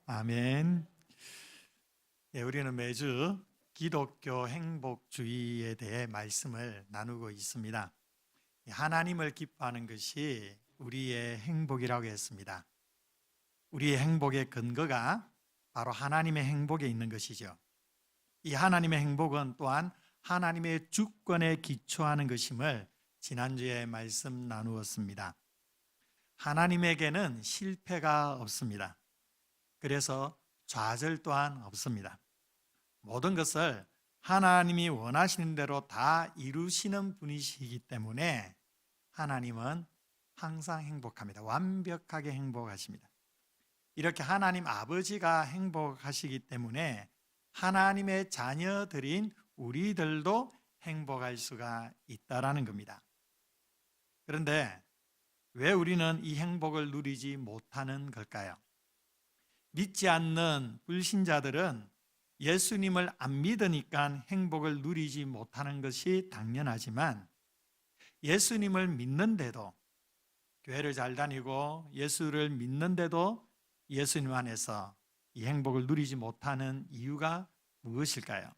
아멘. 우리는 매주 기독교 행복주의에 대해 말씀을 나누고 있습니다. 하나님을 기뻐하는 것이 우리의 행복이라고 했습니다. 우리의 행복의 근거가 바로 하나님의 행복에 있는 것이죠. 이 하나님의 행복은 또한 하나님의 주권에 기초하는 것임을 지난주에 말씀 나누었습니다. 하나님에게는 실패가 없습니다. 그래서 좌절 또한 없습니다. 모든 것을 하나님이 원하시는 대로 다 이루시는 분이시기 때문에 하나님은 항상 행복합니다. 완벽하게 행복하십니다. 이렇게 하나님 아버지가 행복하시기 때문에 하나님의 자녀들인 우리들도 행복할 수가 있다라는 겁니다. 그런데 왜 우리는 이 행복을 누리지 못하는 걸까요? 믿지 않는 불신자들은 예수님을 안 믿으니까 행복을 누리지 못하는 것이 당연하지만 예수님을 믿는데도, 교회를 잘 다니고 예수를 믿는데도 예수님 안에서 이 행복을 누리지 못하는 이유가 무엇일까요?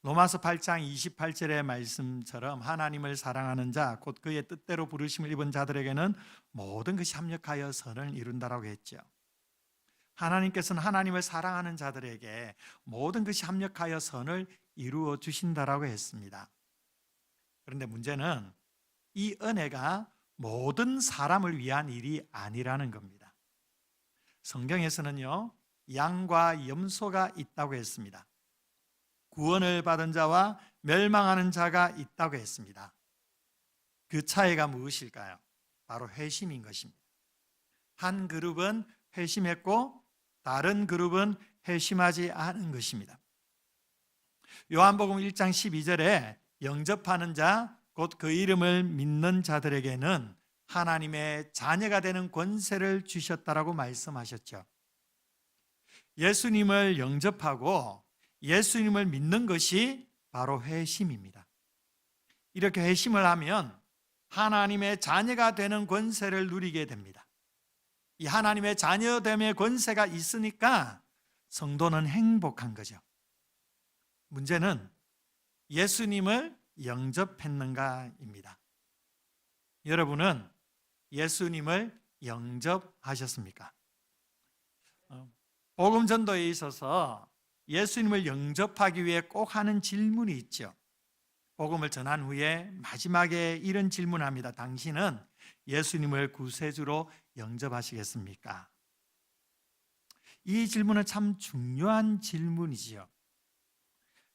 로마서 8장 28절의 말씀처럼 하나님을 사랑하는 자, 곧 그의 뜻대로 부르심을 입은 자들에게는 모든 것이 합력하여 선을 이룬다라고 했죠. 하나님께서는 하나님을 사랑하는 자들에게 모든 것이 합력하여 선을 이루어 주신다라고 했습니다. 그런데 문제는 이 은혜가 모든 사람을 위한 일이 아니라는 겁니다. 성경에서는요, 양과 염소가 있다고 했습니다. 구원을 받은 자와 멸망하는 자가 있다고 했습니다. 그 차이가 무엇일까요? 바로 회심인 것입니다. 한 그룹은 회심했고 다른 그룹은 회심하지 않은 것입니다. 요한복음 1장 12절에 영접하는 자, 곧 그 이름을 믿는 자들에게는 하나님의 자녀가 되는 권세를 주셨다라고 말씀하셨죠. 예수님을 영접하고 예수님을 믿는 것이 바로 회심입니다. 이렇게 회심을 하면 하나님의 자녀가 되는 권세를 누리게 됩니다. 이 하나님의 자녀됨의 권세가 있으니까 성도는 행복한 거죠. 문제는 예수님을 영접했는가입니다. 여러분은 예수님을 영접하셨습니까? 복음 전도에 있어서 예수님을 영접하기 위해 꼭 하는 질문이 있죠. 복음을 전한 후에 마지막에 이런 질문합니다. 당신은 예수님을 구세주로 영접하시겠습니까? 이 질문은 참 중요한 질문이지요.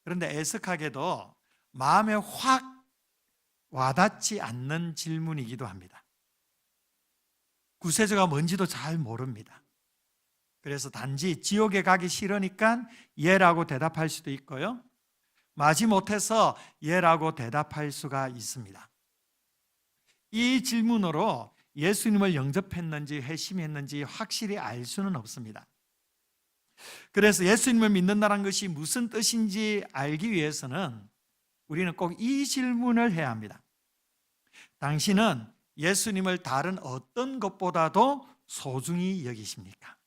그런데 애석하게도 마음에 확 와닿지 않는 질문이기도 합니다. 구세주가 뭔지도 잘 모릅니다. 그래서 단지 지옥에 가기 싫으니까 예라고 대답할 수도 있고요, 마지못해서 예라고 대답할 수가 있습니다. 이 질문으로 예수님을 영접했는지 회심했는지 확실히 알 수는 없습니다. 그래서 예수님을 믿는다는 것이 무슨 뜻인지 알기 위해서는 우리는 꼭 이 질문을 해야 합니다. 당신은 예수님을 다른 어떤 것보다도 소중히 여기십니까?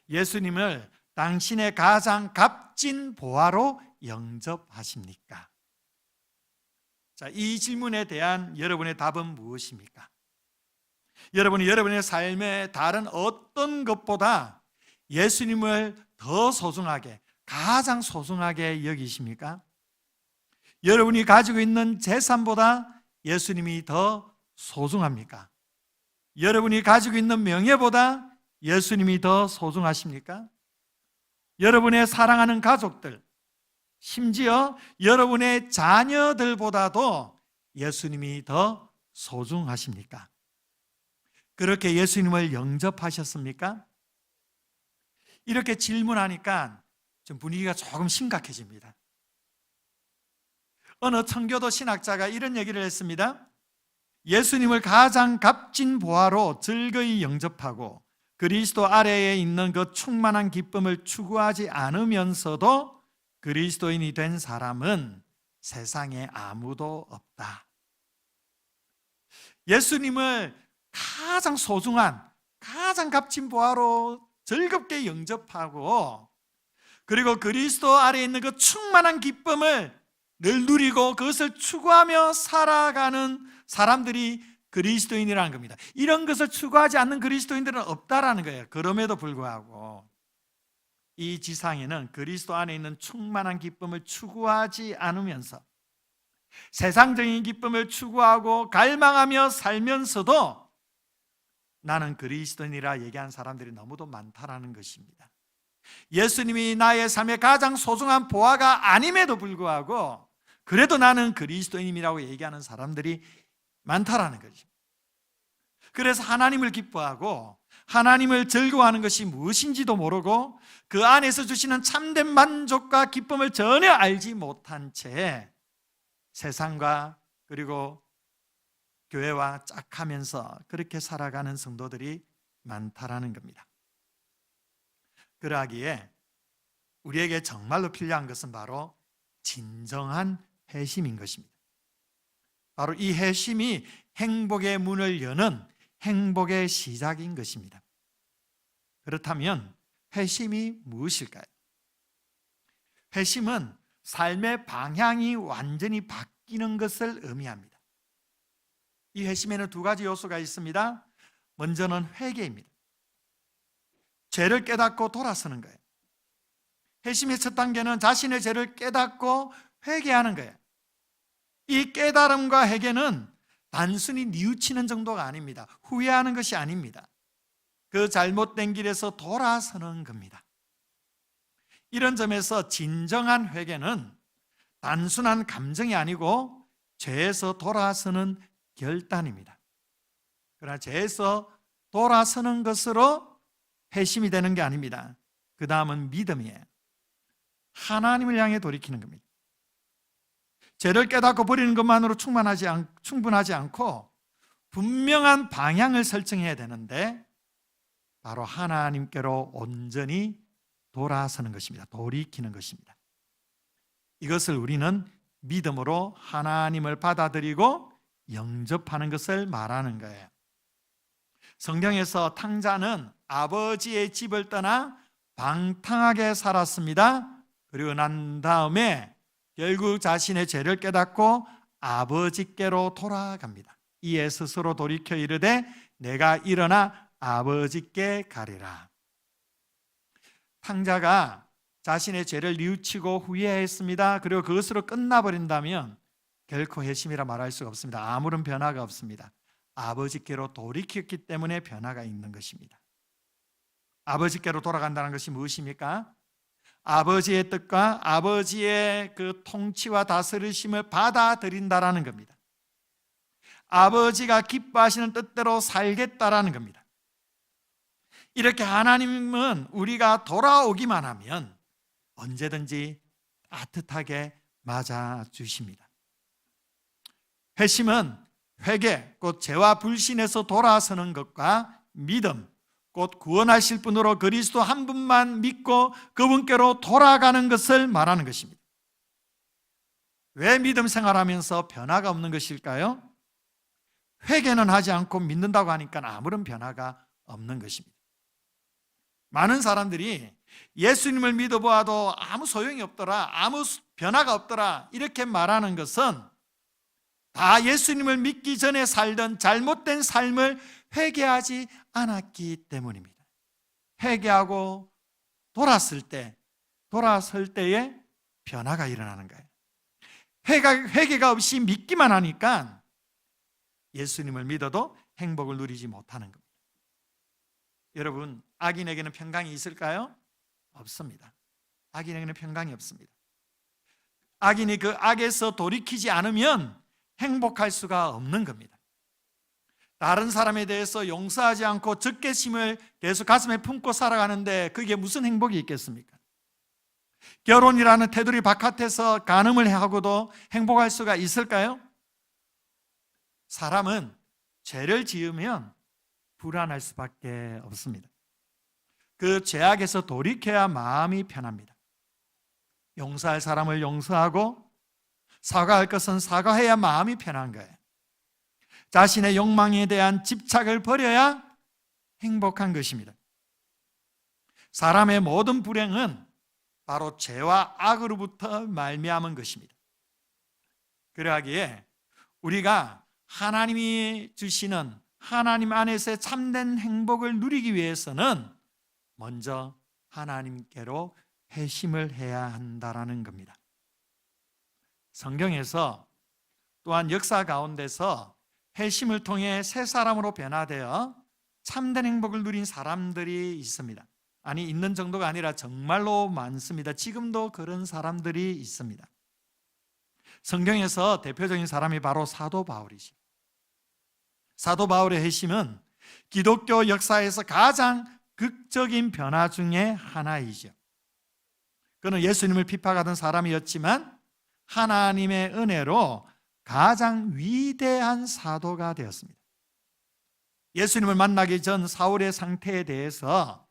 예수님을 당신의 가장 값진 보화로 영접하십니까? 자, 이 질문에 대한 여러분의 답은 무엇입니까? 여러분이 여러분의 삶의 다른 어떤 것보다 예수님을 더 소중하게, 가장 소중하게 여기십니까? 여러분이 가지고 있는 재산보다 예수님이 더 소중합니까? 여러분이 가지고 있는 명예보다 예수님이 더 소중하십니까? 여러분의 사랑하는 가족들, 심지어 여러분의 자녀들보다도 예수님이 더 소중하십니까? 그렇게 예수님을 영접하셨습니까? 이렇게 질문하니까 좀 분위기가 조금 심각해집니다. 어느 청교도 신학자가 이런 얘기를 했습니다. 예수님을 가장 값진 보화로 즐거이 영접하고 그리스도 아래에 있는 그 충만한 기쁨을 추구하지 않으면서도 그리스도인이 된 사람은 세상에 아무도 없다. 예수님을 가장 소중한, 가장 값진 보화로 즐겁게 영접하고, 그리고 그리스도 아래에 있는 그 충만한 기쁨을 늘 누리고 그것을 추구하며 살아가는 사람들이 그리스도인이라는 겁니다. 이런 것을 추구하지 않는 그리스도인들은 없다라는 거예요. 그럼에도 불구하고 이 지상에는 그리스도 안에 있는 충만한 기쁨을 추구하지 않으면서 세상적인 기쁨을 추구하고 갈망하며 살면서도 나는 그리스도인이라 얘기한 사람들이 너무도 많다라는 것입니다. 예수님이 나의 삶의 가장 소중한 보화가 아님에도 불구하고 그래도 나는 그리스도인이라고 얘기하는 사람들이 많다라는 거죠. 그래서 하나님을 기뻐하고 하나님을 즐거워하는 것이 무엇인지도 모르고 그 안에서 주시는 참된 만족과 기쁨을 전혀 알지 못한 채 세상과 그리고 교회와 짝하면서 그렇게 살아가는 성도들이 많다라는 겁니다. 그러하기에 우리에게 정말로 필요한 것은 바로 진정한 회심인 것입니다. 바로 이 회심이 행복의 문을 여는 행복의 시작인 것입니다. 그렇다면 회심이 무엇일까요? 회심은 삶의 방향이 완전히 바뀌는 것을 의미합니다. 이 회심에는 두 가지 요소가 있습니다. 먼저는 회개입니다. 죄를 깨닫고 돌아서는 거예요. 회심의 첫 단계는 자신의 죄를 깨닫고 회개하는 거예요. 이 깨달음과 회개는 단순히 뉘우치는 정도가 아닙니다. 후회하는 것이 아닙니다. 그 잘못된 길에서 돌아서는 겁니다. 이런 점에서 진정한 회개는 단순한 감정이 아니고 죄에서 돌아서는 결단입니다. 그러나 죄에서 돌아서는 것으로 회심이 되는 게 아닙니다. 그 다음은 믿음이에요. 하나님을 향해 돌이키는 겁니다. 죄를 깨닫고 버리는 것만으로 충분하지 않고 분명한 방향을 설정해야 되는데 바로 하나님께로 온전히 돌아서는 것입니다. 돌이키는 것입니다. 이것을 우리는 믿음으로 하나님을 받아들이고 영접하는 것을 말하는 거예요. 성경에서 탕자는 아버지의 집을 떠나 방탕하게 살았습니다. 그리고 난 다음에 결국 자신의 죄를 깨닫고 아버지께로 돌아갑니다. 이에 스스로 돌이켜 이르되 내가 일어나 아버지께 가리라. 탕자가 자신의 죄를 뉘우치고 후회했습니다. 그리고 그것으로 끝나버린다면 결코 회심이라 말할 수가 없습니다. 아무런 변화가 없습니다. 아버지께로 돌이켰기 때문에 변화가 있는 것입니다. 아버지께로 돌아간다는 것이 무엇입니까? 아버지의 뜻과 아버지의 그 통치와 다스리심을 받아들인다라는 겁니다. 아버지가 기뻐하시는 뜻대로 살겠다라는 겁니다. 이렇게 하나님은 우리가 돌아오기만 하면 언제든지 따뜻하게 맞아주십니다. 회심은 회개, 곧 죄와 불신에서 돌아서는 것과 믿음, 곧 구원하실 분으로 그리스도 한 분만 믿고 그분께로 돌아가는 것을 말하는 것입니다. 왜 믿음 생활하면서 변화가 없는 것일까요? 회개는 하지 않고 믿는다고 하니까 아무런 변화가 없는 것입니다. 많은 사람들이 예수님을 믿어보아도 아무 소용이 없더라, 아무 변화가 없더라 이렇게 말하는 것은 다 예수님을 믿기 전에 살던 잘못된 삶을 회개하지 않았기 때문입니다. 회개하고 돌아설 때에 변화가 일어나는 거예요. 회개가 없이 믿기만 하니까 예수님을 믿어도 행복을 누리지 못하는 겁니다. 여러분, 악인에게는 평강이 있을까요? 없습니다. 악인에게는 평강이 없습니다. 악인이 그 악에서 돌이키지 않으면 행복할 수가 없는 겁니다. 다른 사람에 대해서 용서하지 않고 적개심을 계속 가슴에 품고 살아가는데 그게 무슨 행복이 있겠습니까? 결혼이라는 테두리 바깥에서 간음을 하고도 행복할 수가 있을까요? 사람은 죄를 지으면 불안할 수밖에 없습니다. 그 죄악에서 돌이켜야 마음이 편합니다. 용서할 사람을 용서하고 사과할 것은 사과해야 마음이 편한 거예요. 자신의 욕망에 대한 집착을 버려야 행복한 것입니다. 사람의 모든 불행은 바로 죄와 악으로부터 말미암은 것입니다. 그러하기에 우리가 하나님이 주시는 하나님 안에서의 참된 행복을 누리기 위해서는 먼저 하나님께로 회심을 해야 한다라는 겁니다. 성경에서 또한 역사 가운데서 회심을 통해 새 사람으로 변화되어 참된 행복을 누린 사람들이 있습니다. 아니, 있는 정도가 아니라 정말로 많습니다. 지금도 그런 사람들이 있습니다. 성경에서 대표적인 사람이 바로 사도 바울이죠. 사도 바울의 회심은 기독교 역사에서 가장 극적인 변화 중에 하나이죠. 그는 예수님을 핍박하던 사람이었지만 하나님의 은혜로 가장 위대한 사도가 되었습니다. 예수님을 만나기 전 사울의 상태에 대해서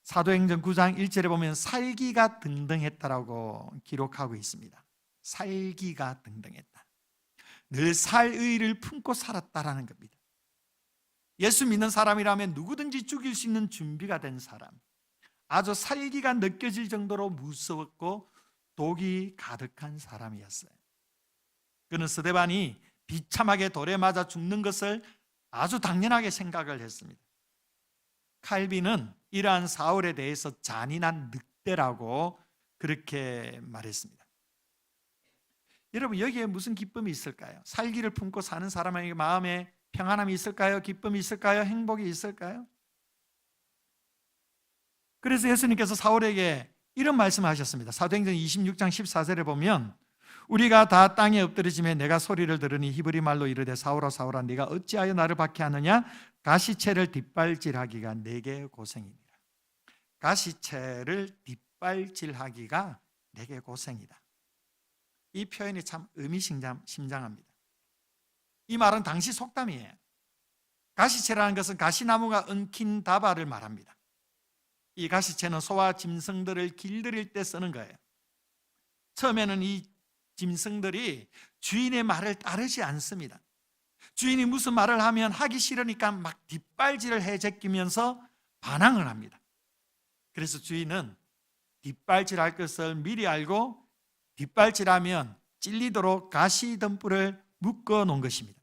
사도행전 9장 1절에 보면 살기가 등등했다라고 기록하고 있습니다. 살기가 등등했다. 늘 살의를 품고 살았다라는 겁니다. 예수 믿는 사람이라면 누구든지 죽일 수 있는 준비가 된 사람, 아주 살기가 느껴질 정도로 무서웠고 독이 가득한 사람이었어요. 그는 스데반이 비참하게 돌에 맞아 죽는 것을 아주 당연하게 생각을 했습니다. 칼빈은 이러한 사울에 대해서 잔인한 늑대라고 그렇게 말했습니다. 여러분, 여기에 무슨 기쁨이 있을까요? 살기를 품고 사는 사람에게 마음에 평안함이 있을까요? 기쁨이 있을까요? 행복이 있을까요? 그래서 예수님께서 사울에게 이런 말씀하셨습니다. 사도행전 26장 14절에 보면 우리가 다 땅에 엎드러지며 내가 소리를 들으니 히브리 말로 이르되 사울아 사울아 네가 어찌하여 나를 박해하느냐? 가시채를 뒷발질하기가 내게 고생이니라. 가시채를 뒷발질하기가 내게 고생이다. 이 표현이 참 의미심장합니다. 이 말은 당시 속담이에요. 가시채라는 것은 가시나무가 엉킨 다발을 말합니다. 이 가시채는 소와 짐승들을 길들일 때 쓰는 거예요. 처음에는 이 짐승들이 주인의 말을 따르지 않습니다. 주인이 무슨 말을 하면 하기 싫으니까 막 뒷발질을 해 제끼면서 반항을 합니다. 그래서 주인은 뒷발질할 것을 미리 알고 뒷발질하면 찔리도록 가시 덤불을 묶어 놓은 것입니다.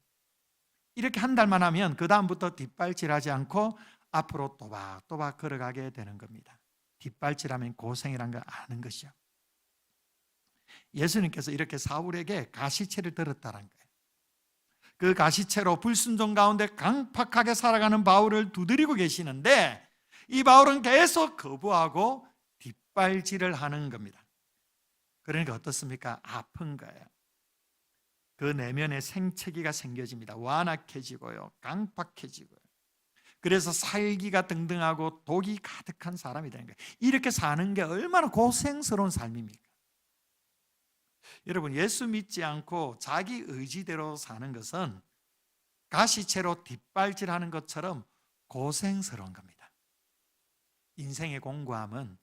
이렇게 한 달만 하면 그 다음부터 뒷발질하지 않고 앞으로 또박또박 걸어가게 되는 겁니다. 뒷발질하면 고생이란 걸 아는 것이죠. 예수님께서 이렇게 사울에게 가시채를 들었다는 거예요. 그 가시채로 불순종 가운데 강팍하게 살아가는 바울을 두드리고 계시는데 이 바울은 계속 거부하고 뒷발질을 하는 겁니다. 그러니까 어떻습니까? 아픈 거예요. 그 내면에 생채기가 생겨집니다. 완악해지고요, 강팍해지고요. 그래서 살기가 등등하고 독이 가득한 사람이 되는 거예요. 이렇게 사는 게 얼마나 고생스러운 삶입니까? 여러분, 예수 믿지 않고 자기 의지대로 사는 것은 가시채로 뒷발질하는 것처럼 고생스러운 겁니다. 인생의 공고함은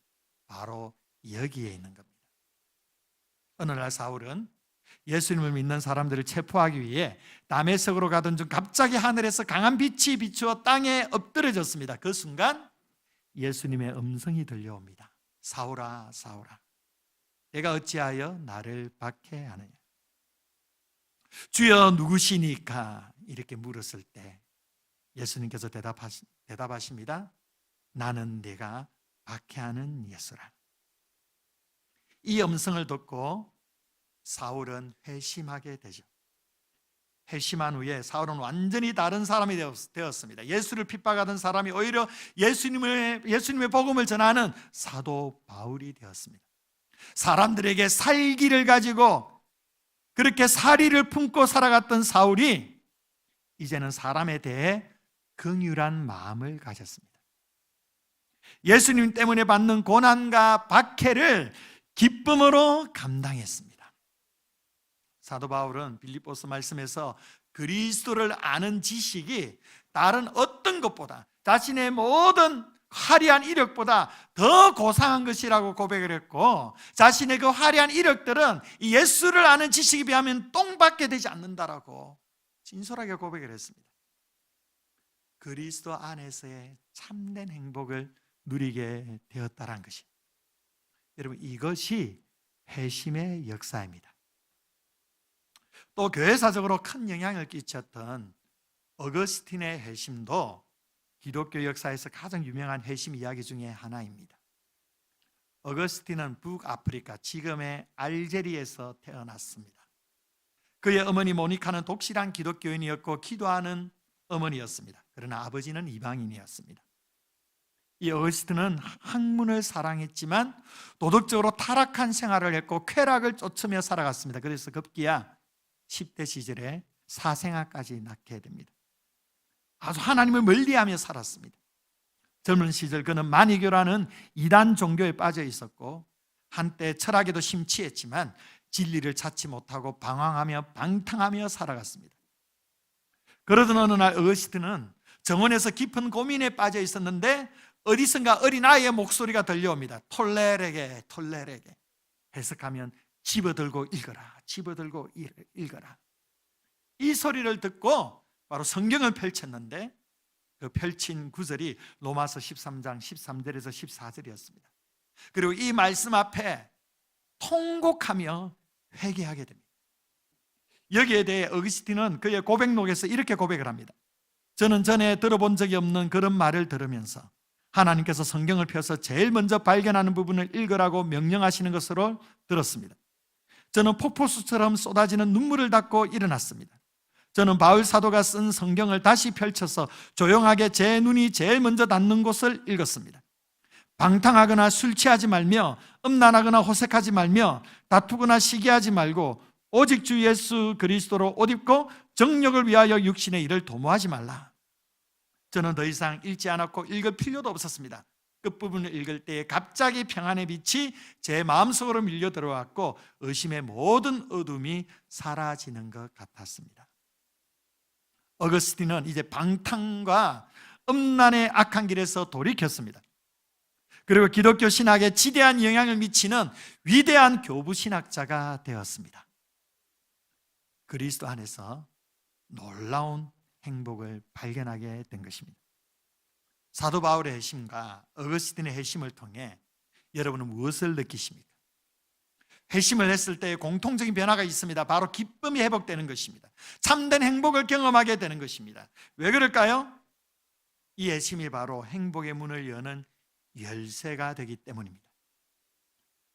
바로 여기에 있는 겁니다. 어느 날 사울은 예수님을 믿는 사람들을 체포하기 위해 다메섹으로 가던 중 갑자기 하늘에서 강한 빛이 비추어 땅에 엎드려졌습니다. 그 순간 예수님의 음성이 들려옵니다. 사울아 사울아 내가 어찌하여 나를 박해하느냐? 주여 누구시니까? 이렇게 물었을 때 예수님께서 대답하십니다. 나는 네가 박해하는 예수라. 이 음성을 듣고 사울은 회심하게 되죠. 회심한 후에 사울은 완전히 다른 사람이 되었습니다. 예수를 핍박하던 사람이 오히려 예수님의 복음을 전하는 사도 바울이 되었습니다. 사람들에게 살기를 가지고 그렇게 사리를 품고 살아갔던 사울이 이제는 사람에 대해 긍휼한 마음을 가졌습니다. 예수님 때문에 받는 고난과 박해를 기쁨으로 감당했습니다. 사도 바울은 빌립보서 말씀에서 그리스도를 아는 지식이 다른 어떤 것보다 자신의 모든 화려한 이력보다 더 고상한 것이라고 고백을 했고, 자신의 그 화려한 이력들은 이 예수를 아는 지식에 비하면 똥밖에 되지 않는다라고 진솔하게 고백을 했습니다. 그리스도 안에서의 참된 행복을 누리게 되었다라는 것이. 여러분, 이것이 회심의 역사입니다. 또 교회사적으로 큰 영향을 끼쳤던 어거스틴의 회심도 기독교 역사에서 가장 유명한 회심 이야기 중에 하나입니다. 어거스틴은 북아프리카, 지금의 알제리에서 태어났습니다. 그의 어머니 모니카는 독실한 기독교인이었고 기도하는 어머니였습니다. 그러나 아버지는 이방인이었습니다. 이 어거스틴은 학문을 사랑했지만 도덕적으로 타락한 생활을 했고 쾌락을 쫓으며 살아갔습니다. 그래서 급기야 10대 시절에 사생아까지 낳게 됩니다. 아주 하나님을 멀리하며 살았습니다. 젊은 시절 그는 마니교라는 이단 종교에 빠져 있었고 한때 철학에도 심취했지만 진리를 찾지 못하고 방황하며 방탕하며 살아갔습니다. 그러던 어느 날 어거스틴은 정원에서 깊은 고민에 빠져 있었는데 어디선가 어린아이의 목소리가 들려옵니다. 톨레르게 톨레르게, 해석하면 집어들고 읽어라, 집어들고 읽어라. 이 소리를 듣고 바로 성경을 펼쳤는데 그 펼친 구절이 로마서 13장 13절에서 14절이었습니다. 그리고 이 말씀 앞에 통곡하며 회개하게 됩니다. 여기에 대해 어거스틴은 그의 고백록에서 이렇게 고백을 합니다. 저는 전에 들어본 적이 없는 그런 말을 들으면서 하나님께서 성경을 펴서 제일 먼저 발견하는 부분을 읽으라고 명령하시는 것으로 들었습니다. 저는 폭포수처럼 쏟아지는 눈물을 닦고 일어났습니다. 저는 바울 사도가 쓴 성경을 다시 펼쳐서 조용하게 제 눈이 제일 먼저 닿는 곳을 읽었습니다. 방탕하거나 술 취하지 말며 음란하거나 호색하지 말며 다투거나 시기하지 말고 오직 주 예수 그리스도로 옷 입고 정욕을 위하여 육신의 일을 도모하지 말라. 저는 더 이상 읽지 않았고 읽을 필요도 없었습니다. 끝부분을 읽을 때에 갑자기 평안의 빛이 제 마음속으로 밀려 들어왔고 의심의 모든 어둠이 사라지는 것 같았습니다. 어거스틴은 이제 방탕과 음란의 악한 길에서 돌이켰습니다. 그리고 기독교 신학에 지대한 영향을 미치는 위대한 교부 신학자가 되었습니다. 그리스도 안에서 놀라운 행복을 발견하게 된 것입니다. 사도 바울의 회심과 어거스틴의 회심을 통해 여러분은 무엇을 느끼십니까? 회심을 했을 때 공통적인 변화가 있습니다. 바로 기쁨이 회복되는 것입니다. 참된 행복을 경험하게 되는 것입니다. 왜 그럴까요? 이 회심이 바로 행복의 문을 여는 열쇠가 되기 때문입니다.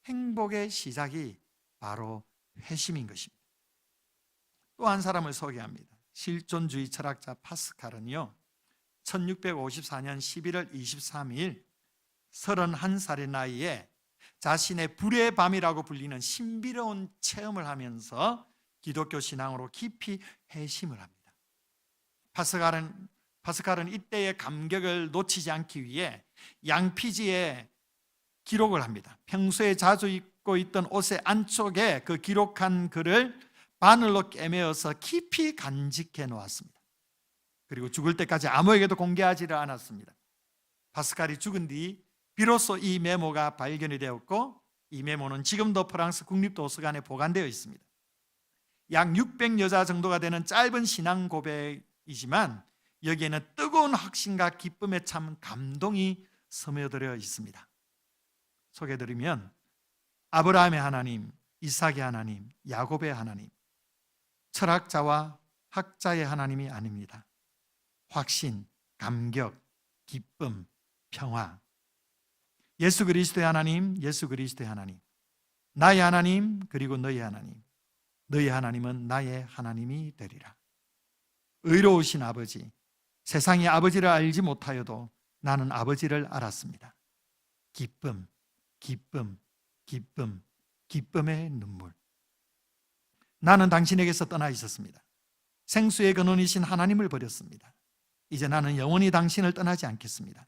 행복의 시작이 바로 회심인 것입니다. 또 한 사람을 소개합니다. 실존주의 철학자 파스칼은요, 1654년 11월 23일 31살의 나이에 자신의 불의 밤이라고 불리는 신비로운 체험을 하면서 기독교 신앙으로 깊이 회심을 합니다. 파스칼은 이때의 감격을 놓치지 않기 위해 양피지에 기록을 합니다. 평소에 자주 입고 있던 옷의 안쪽에 그 기록한 글을 바늘로 꿰매어서 깊이 간직해 놓았습니다. 그리고 죽을 때까지 아무에게도 공개하지를 않았습니다. 파스칼이 죽은 뒤 비로소 이 메모가 발견이 되었고 이 메모는 지금도 프랑스 국립도서관에 보관되어 있습니다. 약 600여자 정도가 되는 짧은 신앙 고백이지만 여기에는 뜨거운 확신과 기쁨에 참 감동이 스며들어 있습니다. 소개드리면 아브라함의 하나님, 이삭의 하나님, 야곱의 하나님, 철학자와 학자의 하나님이 아닙니다. 확신, 감격, 기쁨, 평화. 예수 그리스도의 하나님, 예수 그리스도의 하나님. 나의 하나님, 그리고 너의 하나님. 너의 하나님은 나의 하나님이 되리라. 의로우신 아버지, 세상이 아버지를 알지 못하여도 나는 아버지를 알았습니다. 기쁨, 기쁨, 기쁨, 기쁨의 눈물. 나는 당신에게서 떠나 있었습니다. 생수의 근원이신 하나님을 버렸습니다. 이제 나는 영원히 당신을 떠나지 않겠습니다.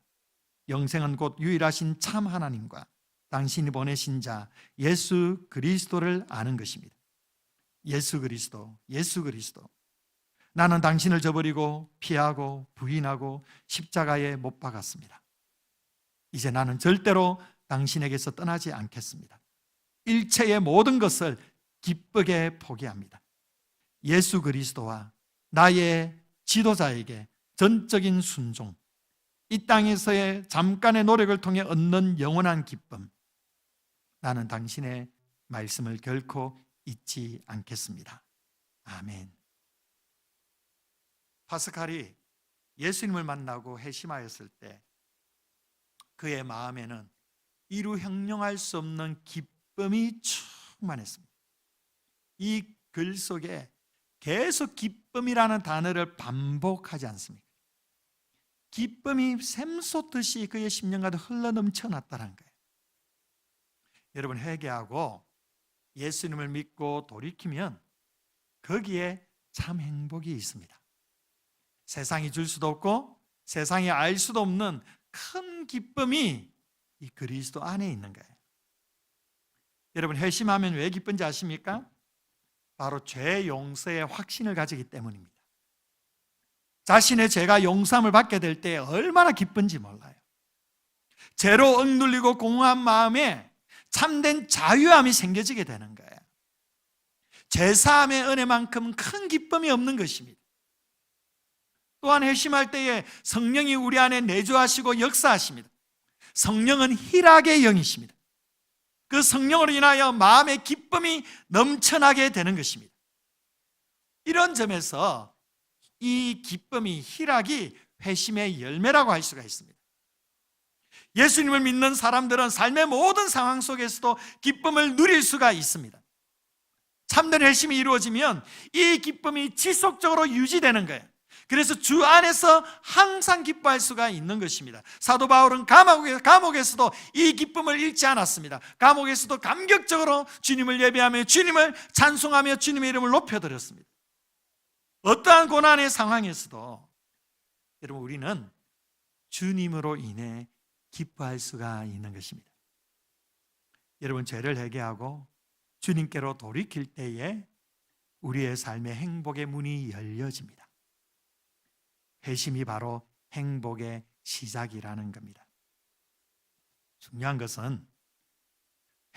영생은 곧 유일하신 참 하나님과 당신이 보내신 자 예수 그리스도를 아는 것입니다. 예수 그리스도, 예수 그리스도. 나는 당신을 저버리고 피하고 부인하고 십자가에 못 박았습니다. 이제 나는 절대로 당신에게서 떠나지 않겠습니다. 일체의 모든 것을 기쁘게 포기합니다. 예수 그리스도와 나의 지도자에게 전적인 순종, 이 땅에서의 잠깐의 노력을 통해 얻는 영원한 기쁨, 나는 당신의 말씀을 결코 잊지 않겠습니다. 아멘. 파스칼이 예수님을 만나고 회심하였을 때 그의 마음에는 이루 형용할 수 없는 기쁨이 충만했습니다. 이 글 속에 계속 기쁨이라는 단어를 반복하지 않습니까? 기쁨이 샘솟듯이 그의 심령가도 흘러넘쳐났다는 거예요. 여러분, 회개하고 예수님을 믿고 돌이키면 거기에 참 행복이 있습니다. 세상이 줄 수도 없고 세상이 알 수도 없는 큰 기쁨이 이 그리스도 안에 있는 거예요. 여러분, 회심하면 왜 기쁜지 아십니까? 바로 죄 용서의 확신을 가지기 때문입니다. 자신의 죄가 용서함을 받게 될 때 얼마나 기쁜지 몰라요. 죄로 억눌리고 공허한 마음에 참된 자유함이 생겨지게 되는 거예요. 죄사함의 은혜만큼 큰 기쁨이 없는 것입니다. 또한 회심할 때에 성령이 우리 안에 내주하시고 역사하십니다. 성령은 희락의 영이십니다. 그 성령으로 인하여 마음의 기쁨이 넘쳐나게 되는 것입니다. 이런 점에서 이 기쁨이, 희락이 회심의 열매라고 할 수가 있습니다. 예수님을 믿는 사람들은 삶의 모든 상황 속에서도 기쁨을 누릴 수가 있습니다. 참된 회심이 이루어지면 이 기쁨이 지속적으로 유지되는 거예요. 그래서 주 안에서 항상 기뻐할 수가 있는 것입니다. 사도 바울은 감옥에서도 이 기쁨을 잃지 않았습니다. 감옥에서도 감격적으로 주님을 예배하며 주님을 찬송하며 주님의 이름을 높여드렸습니다. 어떠한 고난의 상황에서도 여러분, 우리는 주님으로 인해 기뻐할 수가 있는 것입니다. 여러분, 죄를 회개하고 주님께로 돌이킬 때에 우리의 삶의 행복의 문이 열려집니다. 회심이 바로 행복의 시작이라는 겁니다. 중요한 것은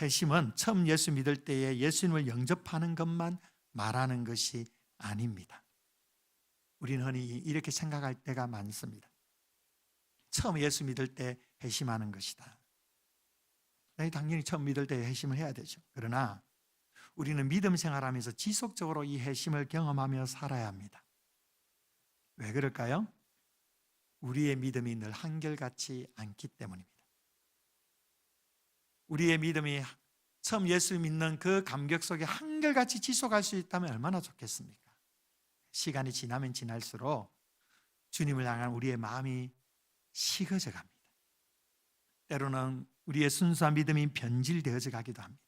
회심은 처음 예수 믿을 때에 예수님을 영접하는 것만 말하는 것이 아닙니다. 우리는 흔히 이렇게 생각할 때가 많습니다. 처음 예수 믿을 때 회심하는 것이다. 당연히 처음 믿을 때 회심을 해야 되죠. 그러나 우리는 믿음 생활하면서 지속적으로 이 회심을 경험하며 살아야 합니다. 왜 그럴까요? 우리의 믿음이 늘 한결같지 않기 때문입니다. 우리의 믿음이 처음 예수 믿는 그 감격 속에 한결같이 지속할 수 있다면 얼마나 좋겠습니까? 시간이 지나면 지날수록 주님을 향한 우리의 마음이 식어져 갑니다. 때로는 우리의 순수한 믿음이 변질되어져 가기도 합니다.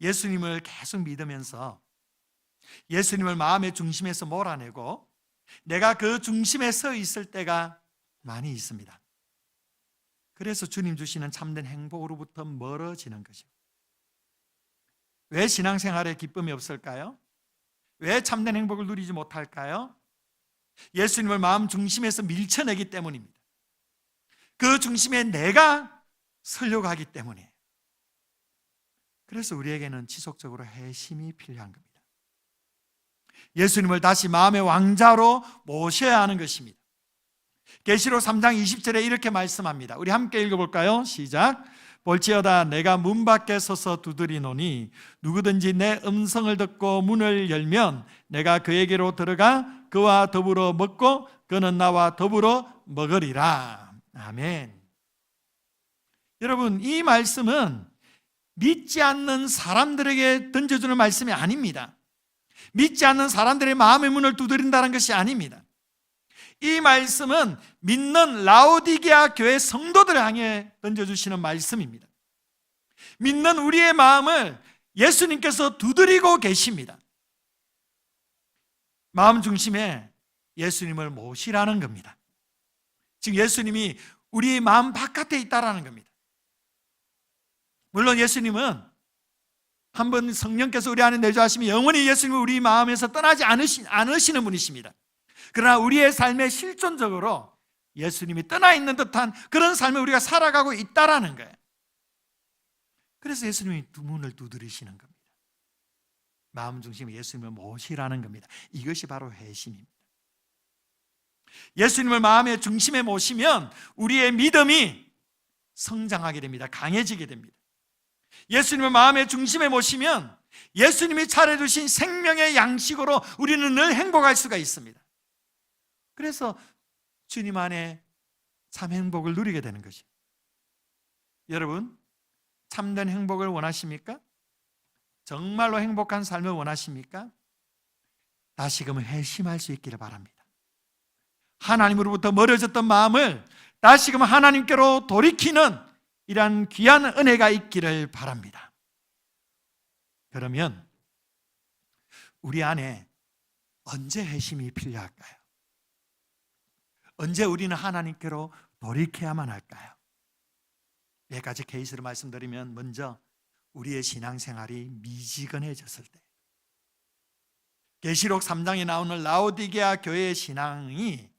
예수님을 계속 믿으면서 예수님을 마음의 중심에서 몰아내고 내가 그 중심에 서 있을 때가 많이 있습니다. 그래서 주님 주시는 참된 행복으로부터 멀어지는 거죠. 왜 신앙생활에 기쁨이 없을까요? 왜 참된 행복을 누리지 못할까요? 예수님을 마음 중심에서 밀쳐내기 때문입니다. 그 중심에 내가 서려고 하기 때문이에요. 그래서 우리에게는 지속적으로 회심이 필요한 겁니다. 예수님을 다시 마음의 왕자로 모셔야 하는 것입니다. 계시록 3장 20절에 이렇게 말씀합니다. 우리 함께 읽어볼까요? 시작. 볼지어다 내가 문 밖에 서서 두드리노니 누구든지 내 음성을 듣고 문을 열면 내가 그에게로 들어가 그와 더불어 먹고 그는 나와 더불어 먹으리라. 아멘. 여러분, 이 말씀은 믿지 않는 사람들에게 던져주는 말씀이 아닙니다. 믿지 않는 사람들의 마음의 문을 두드린다는 것이 아닙니다. 이 말씀은 믿는 라오디게아 교회 성도들을 향해 던져주시는 말씀입니다. 믿는 우리의 마음을 예수님께서 두드리고 계십니다. 마음 중심에 예수님을 모시라는 겁니다. 즉 예수님이 우리의 마음 바깥에 있다라는 겁니다. 물론 예수님은 한번 성령께서 우리 안에 내주하시면 영원히 예수님은 우리 마음에서 떠나지 않으시는 분이십니다. 그러나 우리의 삶에 실존적으로 예수님이 떠나 있는 듯한 그런 삶을 우리가 살아가고 있다라는 거예요. 그래서 예수님이 두 문을 두드리시는 겁니다. 마음 중심에 예수님을 모시라는 겁니다. 이것이 바로 회심입니다. 예수님을 마음의 중심에 모시면 우리의 믿음이 성장하게 됩니다. 강해지게 됩니다. 예수님을 마음의 중심에 모시면 예수님이 차려주신 생명의 양식으로 우리는 늘 행복할 수가 있습니다. 그래서 주님 안에 참 행복을 누리게 되는 것이죠. 여러분, 참된 행복을 원하십니까? 정말로 행복한 삶을 원하십니까? 다시금 회심할 수 있기를 바랍니다. 하나님으로부터 멀어졌던 마음을 다시금 하나님께로 돌이키는 이러한 귀한 은혜가 있기를 바랍니다. 그러면 우리 안에 언제 회심이 필요할까요? 언제 우리는 하나님께로 돌이켜야만 할까요? 몇 가지 케이스를 말씀드리면, 먼저 우리의 신앙생활이 미지근해졌을 때, 계시록 3장에 나오는 라오디게아 교회의 신앙이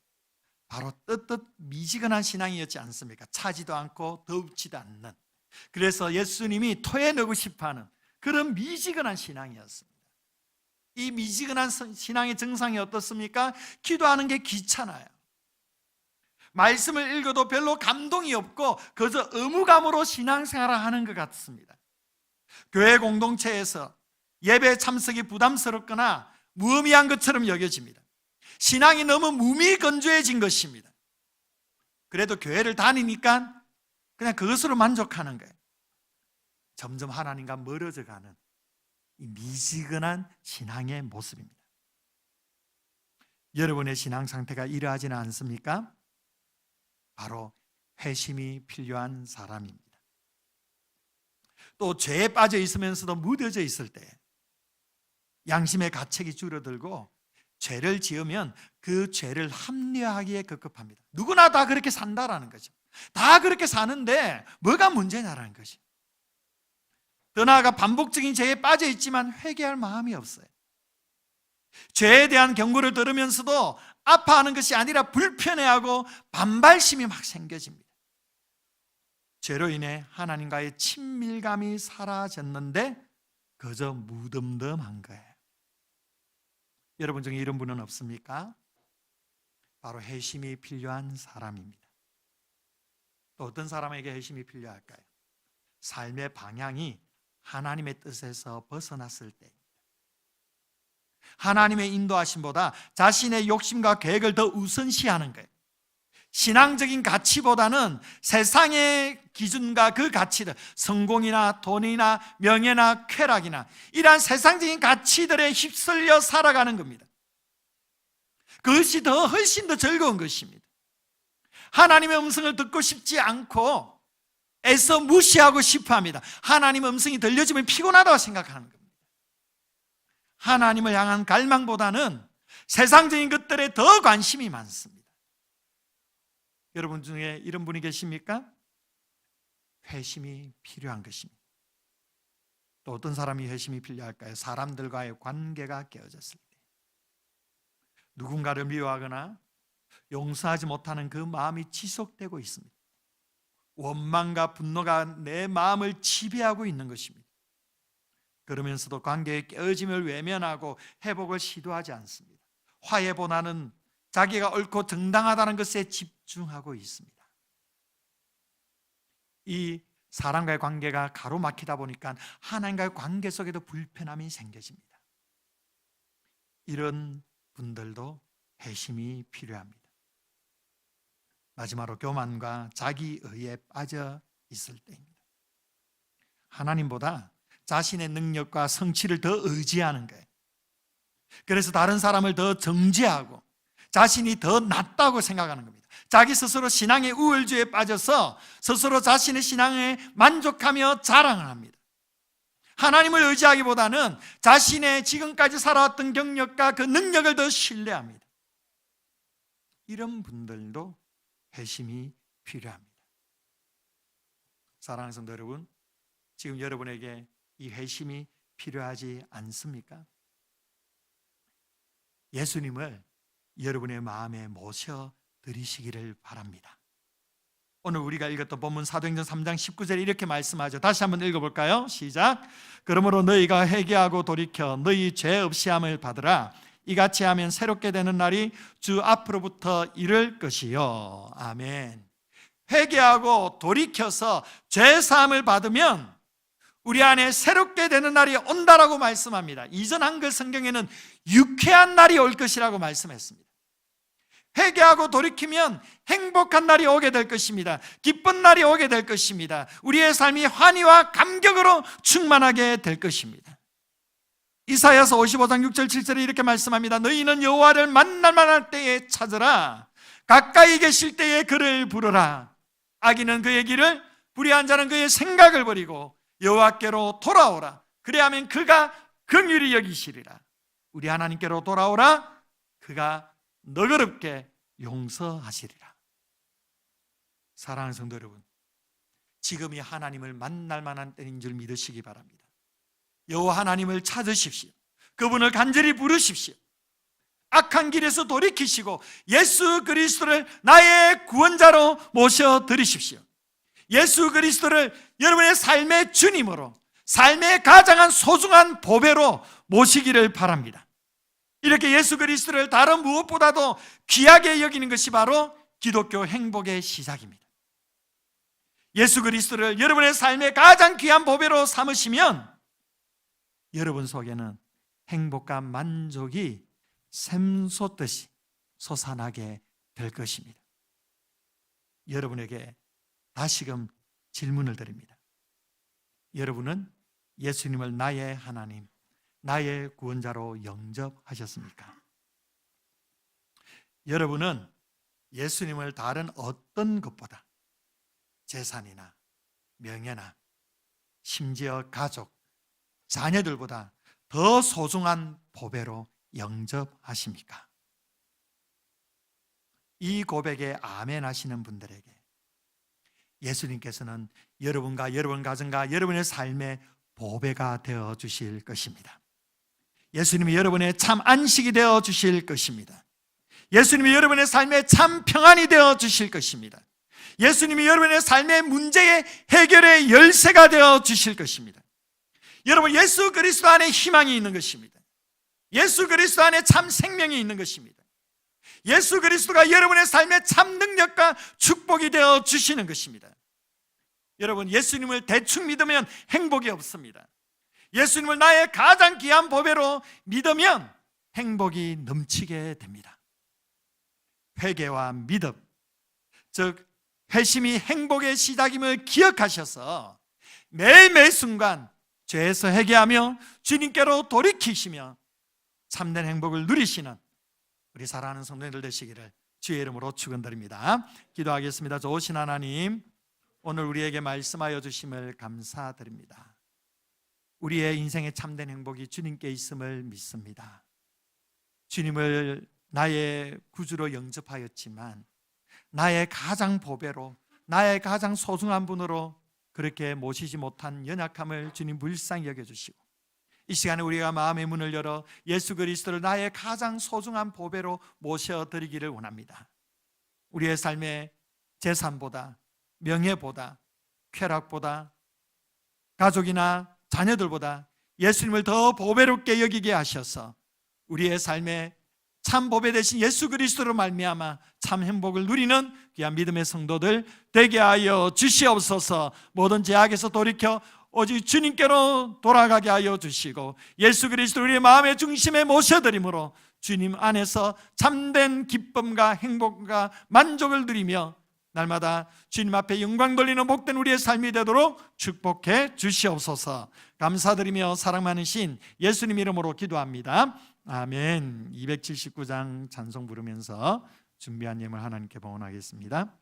바로 뜨뜻 미지근한 신앙이었지 않습니까? 차지도 않고 더웁지도 않는, 그래서 예수님이 토해 넣고 싶어하는 그런 미지근한 신앙이었습니다. 이 미지근한 신앙의 증상이 어떻습니까? 기도하는 게 귀찮아요. 말씀을 읽어도 별로 감동이 없고 그저 의무감으로 신앙생활을 하는 것 같습니다. 교회 공동체에서 예배 참석이 부담스럽거나 무의미한 것처럼 여겨집니다. 신앙이 너무 무미건조해진 것입니다. 그래도 교회를 다니니까 그냥 그것으로 만족하는 거예요. 점점 하나님과 멀어져가는 이 미지근한 신앙의 모습입니다. 여러분의 신앙 상태가 이러하지는 않습니까? 바로 회심이 필요한 사람입니다. 또 죄에 빠져 있으면서도 무뎌져 있을 때 양심의 가책이 줄어들고 죄를 지으면 그 죄를 합리화하기에 급급합니다. 누구나 다 그렇게 산다라는 거죠. 다 그렇게 사는데 뭐가 문제냐라는 것이. 더 나아가 반복적인 죄에 빠져 있지만 회개할 마음이 없어요. 죄에 대한 경고를 들으면서도 아파하는 것이 아니라 불편해하고 반발심이 막 생겨집니다. 죄로 인해 하나님과의 친밀감이 사라졌는데 그저 무덤덤한 거예요. 여러분 중에 이런 분은 없습니까? 바로 회심이 필요한 사람입니다. 또 어떤 사람에게 회심이 필요할까요? 삶의 방향이 하나님의 뜻에서 벗어났을 때입니다. 하나님의 인도하심보다 자신의 욕심과 계획을 더 우선시하는 거예요. 신앙적인 가치보다는 세상의 기준과 그 가치들, 성공이나 돈이나 명예나 쾌락이나 이러한 세상적인 가치들에 휩쓸려 살아가는 겁니다. 그것이 훨씬 더 즐거운 것입니다. 하나님의 음성을 듣고 싶지 않고 애써 무시하고 싶어합니다. 하나님의 음성이 들려지면 피곤하다고 생각하는 겁니다. 하나님을 향한 갈망보다는 세상적인 것들에 더 관심이 많습니다. 여러분 중에 이런 분이 계십니까? 회심이 필요한 것입니다. 또 어떤 사람이 회심이 필요할까요? 사람들과의 관계가 깨어졌을 때, 누군가를 미워하거나 용서하지 못하는 그 마음이 지속되고 있습니다. 원망과 분노가 내 마음을 지배하고 있는 것입니다. 그러면서도 관계의 깨어짐을 외면하고 회복을 시도하지 않습니다. 화해보다는 자기가 옳고 정당하다는 것에 집중하고 있습니다. 이 사람과의 관계가 가로막히다 보니까 하나님과의 관계 속에도 불편함이 생겨집니다. 이런 분들도 회심이 필요합니다. 마지막으로 교만과 자기의에 빠져 있을 때입니다. 하나님보다 자신의 능력과 성취를 더 의지하는 거예요. 그래서 다른 사람을 더 정죄하고 자신이 더 낫다고 생각하는 겁니다. 자기 스스로 신앙의 우월주의에 빠져서 스스로 자신의 신앙에 만족하며 자랑을 합니다. 하나님을 의지하기보다는 자신의 지금까지 살아왔던 경력과 그 능력을 더 신뢰합니다. 이런 분들도 회심이 필요합니다. 사랑하는 성도 여러분, 지금 여러분에게 이 회심이 필요하지 않습니까? 예수님을 여러분의 마음에 모셔드리시기를 바랍니다. 오늘 우리가 읽었던 본문 사도행전 3장 19절에 이렇게 말씀하죠. 다시 한번 읽어볼까요? 시작. 그러므로 너희가 회개하고 돌이켜 너희 죄 없이함을 받으라. 이같이 하면 새롭게 되는 날이 주 앞으로부터 이를 것이요. 아멘. 회개하고 돌이켜서 죄사함을 받으면 우리 안에 새롭게 되는 날이 온다라고 말씀합니다. 이전 한글 성경에는 유쾌한 날이 올 것이라고 말씀했습니다. 회개하고 돌이키면 행복한 날이 오게 될 것입니다. 기쁜 날이 오게 될 것입니다. 우리의 삶이 환희와 감격으로 충만하게 될 것입니다. 이사야서 55장 6절 7절에 이렇게 말씀합니다. 너희는 여호와를 만날 만할 때에 찾으라. 가까이 계실 때에 그를 부르라. 악인은 그의 길을, 불의한 자는 그의 생각을 버리고 여호와께로 돌아오라. 그래야면 그가 긍휼히 여기시리라. 우리 하나님께로 돌아오라. 그가 너그럽게 용서하시리라. 사랑하는 성도 여러분, 지금이 하나님을 만날 만한 때인 줄 믿으시기 바랍니다. 여호와 하나님을 찾으십시오. 그분을 간절히 부르십시오. 악한 길에서 돌이키시고 예수 그리스도를 나의 구원자로 모셔드리십시오. 예수 그리스도를 여러분의 삶의 주님으로, 삶의 가장 소중한 보배로 모시기를 바랍니다. 이렇게 예수 그리스도를 다른 무엇보다도 귀하게 여기는 것이 바로 기독교 행복의 시작입니다. 예수 그리스도를 여러분의 삶의 가장 귀한 보배로 삼으시면 여러분 속에는 행복과 만족이 샘솟듯이 솟아나게 될 것입니다. 여러분에게 다시금 질문을 드립니다. 여러분은 예수님을 나의 하나님, 나의 구원자로 영접하셨습니까? 여러분은 예수님을 다른 어떤 것보다 재산이나 명예나 심지어 가족, 자녀들보다 더 소중한 보배로 영접하십니까? 이 고백에 아멘 하시는 분들에게 예수님께서는 여러분과 여러분 가정과 여러분의 삶의 보배가 되어 주실 것입니다. 예수님이 여러분의 참 안식이 되어 주실 것입니다. 예수님이 여러분의 삶의 참 평안이 되어 주실 것입니다. 예수님이 여러분의 삶의 문제의 해결의 열쇠가 되어 주실 것입니다. 여러분, 예수 그리스도 안에 희망이 있는 것입니다. 예수 그리스도 안에 참 생명이 있는 것입니다. 예수 그리스도가 여러분의 삶의 참 능력과 축복이 되어 주시는 것입니다. 여러분, 예수님을 대충 믿으면 행복이 없습니다. 예수님을 나의 가장 귀한 보배로 믿으면 행복이 넘치게 됩니다. 회개와 믿음, 즉 회심이 행복의 시작임을 기억하셔서 매일매일 순간 죄에서 회개하며 주님께로 돌이키시며 참된 행복을 누리시는 우리 사랑하는 성도님들 되시기를 주의 이름으로 축원드립니다. 기도하겠습니다. 좋으신 하나님, 오늘 우리에게 말씀하여 주심을 감사드립니다. 우리의 인생의 참된 행복이 주님께 있음을 믿습니다. 주님을 나의 구주로 영접하였지만 나의 가장 보배로, 나의 가장 소중한 분으로 그렇게 모시지 못한 연약함을 주님 불쌍히 여겨주시고, 이 시간에 우리가 마음의 문을 열어 예수 그리스도를 나의 가장 소중한 보배로 모셔드리기를 원합니다. 우리의 삶의 재산보다, 명예보다, 쾌락보다, 가족이나 자녀들보다 예수님을 더 보배롭게 여기게 하셔서 우리의 삶의 참 보배 되신 예수 그리스도로 말미암아 참 행복을 누리는 귀한 믿음의 성도들 되게 하여 주시옵소서. 모든 죄악에서 돌이켜 오직 주님께로 돌아가게 하여 주시고, 예수 그리스도 우리의 마음의 중심에 모셔드림으로 주님 안에서 참된 기쁨과 행복과 만족을 누리며 날마다 주님 앞에 영광 돌리는 복된 우리의 삶이 되도록 축복해 주시옵소서. 감사드리며 사랑 많으신 예수님 이름으로 기도합니다. 아멘. 279장 찬송 부르면서 준비한 예물 하나님께 봉헌하겠습니다.